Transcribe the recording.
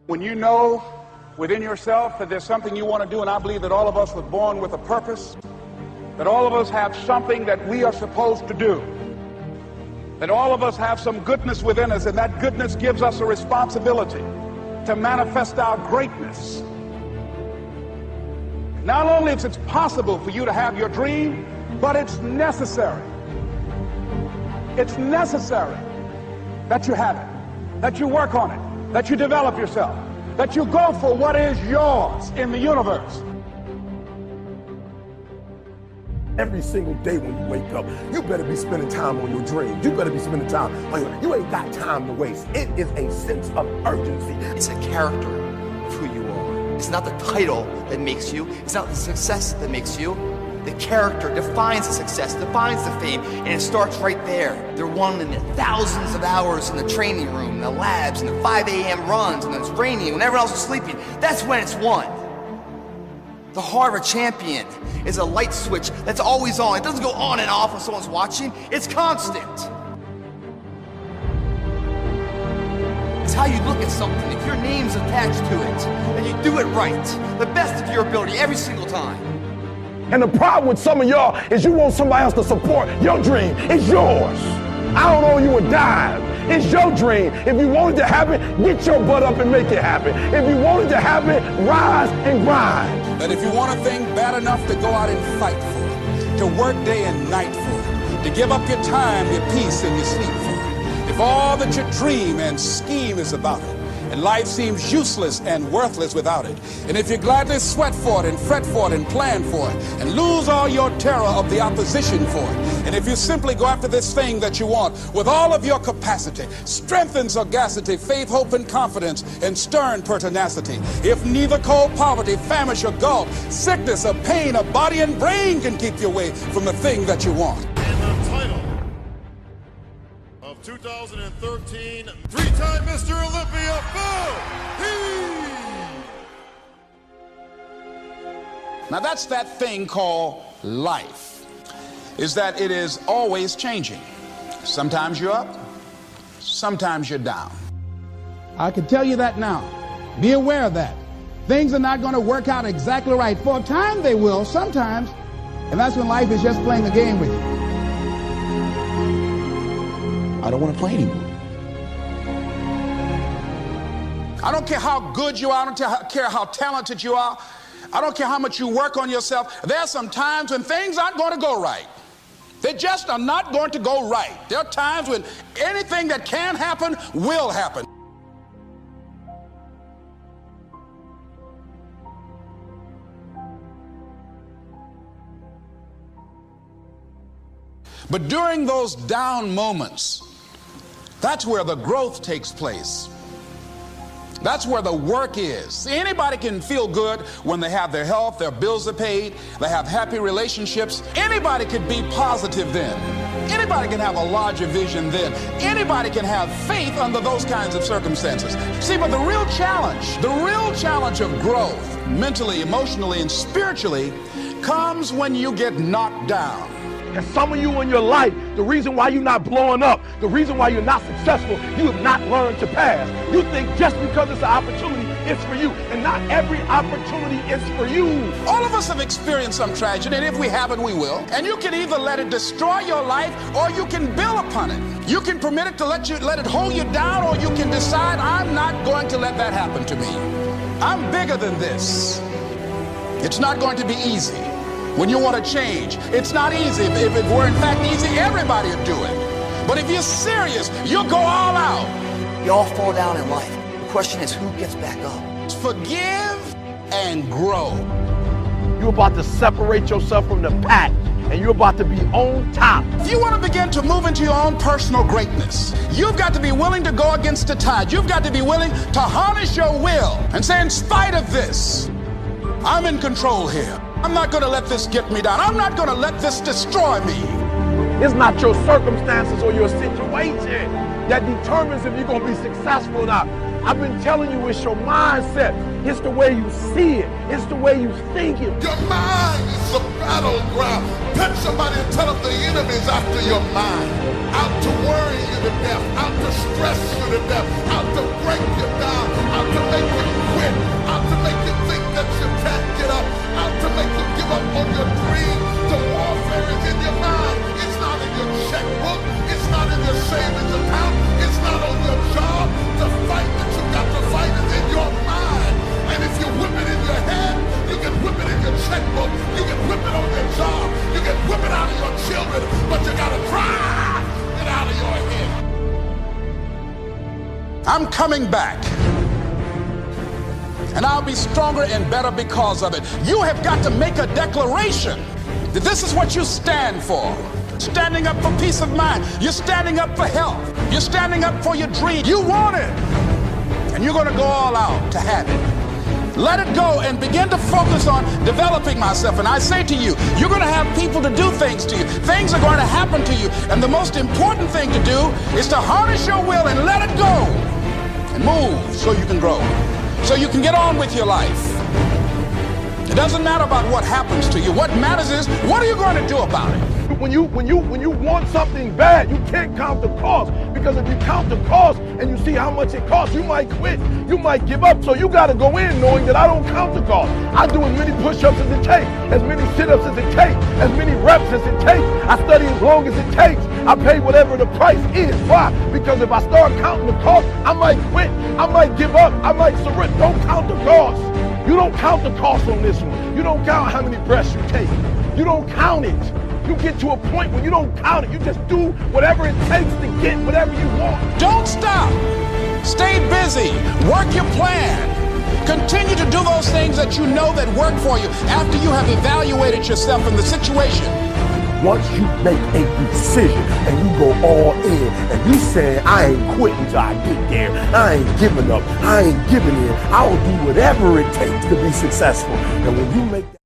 When you know within yourself that there's something you want to do, and I believe that all of us were born with a purpose, that all of us have something that we are supposed to do, that all of us have some goodness within us, and that goodness gives us a responsibility to manifest our greatness. Not only is it possible for you to have your dream, but it's necessary. It's necessary that you have it, that you work on it, that you develop yourself, that you go for what is yours in the universe. Every single day when you wake up, you better be spending time on your dreams. You better be spending time on you ain't got time to waste. It is a sense of urgency. It's a character of who you are. It's not the title that makes you. It's not the success that makes you. The character defines the success, defines the fame, and it starts right there. They're won in the thousands of hours in the training room, in the labs, in the 5 a.m. runs, and it's raining, when everyone else is sleeping. That's when it's won. The heart of a champion is a light switch that's always on. It doesn't go on and off when someone's watching. It's constant. It's how you look at something. If your name's attached to it, and you do it right, the best of your ability every single time. And the problem with some of y'all is you want somebody else to support your dream. It's yours. I don't owe you a dime. It's your dream. If you want it to happen, get your butt up and make it happen. If you want it to happen, rise and grind. That if you want a thing bad enough to go out and fight for it, to work day and night for it, to give up your time, your peace, and your sleep for it, if all that you dream and scheme is about it, and life seems useless and worthless without it, and if you gladly sweat for it and fret for it and plan for it and lose all your terror of the opposition for it, and if you simply go after this thing that you want with all of your capacity, strength and sagacity, faith, hope, and confidence, and stern pertinacity, if neither cold poverty, famish, or gulf, sickness or pain of body and brain can keep you away from the thing that you want. And the title of 2013, three-time Mr. Olympia, Now that's that thing called life, is that it is always changing. Sometimes you're up, sometimes you're down. I can tell you that now. Be aware of that. Things are not going to work out exactly right. For a time they will, sometimes. And that's when life is just playing the game with you. I don't want to play anymore. I don't care how good you are. I don't care how talented you are. I don't care how much you work on yourself. There are some times when things aren't going to go right. They just are not going to go right. There are times when anything that can happen will happen. But during those down moments, that's where the growth takes place. That's where the work is. See, anybody can feel good when they have their health, their bills are paid, they have happy relationships. Anybody can be positive then. Anybody can have a larger vision then. Anybody can have faith under those kinds of circumstances. See, but the real challenge of growth, mentally, emotionally, and spiritually, comes when you get knocked down. And some of you in your life, the reason why you're not blowing up, the reason why you're not successful, you have not learned to pass. You think just because it's an opportunity, it's for you. And not every opportunity is for you. All of us have experienced some tragedy, and if we haven't, we will. And you can either let it destroy your life, or you can build upon it. You can permit it to let it hold you down, or you can decide, I'm not going to let that happen to me. I'm bigger than this. It's not going to be easy. When you want to change, it's not easy. If it were in fact easy, everybody would do it. But if you're serious, you'll go all out. You all fall down in life. The question is, who gets back up? Forgive and grow. You're about to separate yourself from the pack, and you're about to be on top. If you want to begin to move into your own personal greatness, you've got to be willing to go against the tide. You've got to be willing to harness your will and say, in spite of this, I'm in control here. I'm not going to let this get me down. I'm not going to let this destroy me. It's not your circumstances or your situation that determines if you're going to be successful or not. I've been telling you, it's your mindset. It's the way you see it. It's the way you think it. Your mind is a battleground. Touch somebody and tell them the enemy's after your mind. Out to worry you to death. Out to stress you to death. Out to break you down. Out to make you coming back. And I'll be stronger and better because of it. You have got to make a declaration that this is what you stand for. Standing up for peace of mind. You're standing up for health. You're standing up for your dream. You want it. And you're going to go all out to have it. Let it go and begin to focus on developing myself. And I say to you, you're going to have people to do things to you. Things are going to happen to you. And the most important thing to do is to harness your will and let it go. And move so you can grow. So you can get on with your life. It doesn't matter about what happens to you. What matters is, what are you going to do about it? When you want something bad, you can't count the cost. Because if you count the cost and you see how much it costs, you might quit. You might give up. So you got to go in knowing that I don't count the cost. I do as many push-ups as it takes, as many sit-ups as it takes, as many reps as it takes. I study as long as it takes. I pay whatever the price is. Why? Because if I start counting the cost, I might quit. I might give up. I might surrender. Don't count the cost. You don't count the cost on this one. You don't count how many breaths you take. You don't count it. You get to a point where you don't count it. You just do whatever it takes to get whatever you want. Don't stop. Stay busy. Work your plan. Continue to do those things that you know that work for you after you have evaluated yourself in the situation. Once you make a decision and you go all in and you say, I ain't quitting till I get there. I ain't giving up. I ain't giving in. I will do whatever it takes to be successful. And when you make that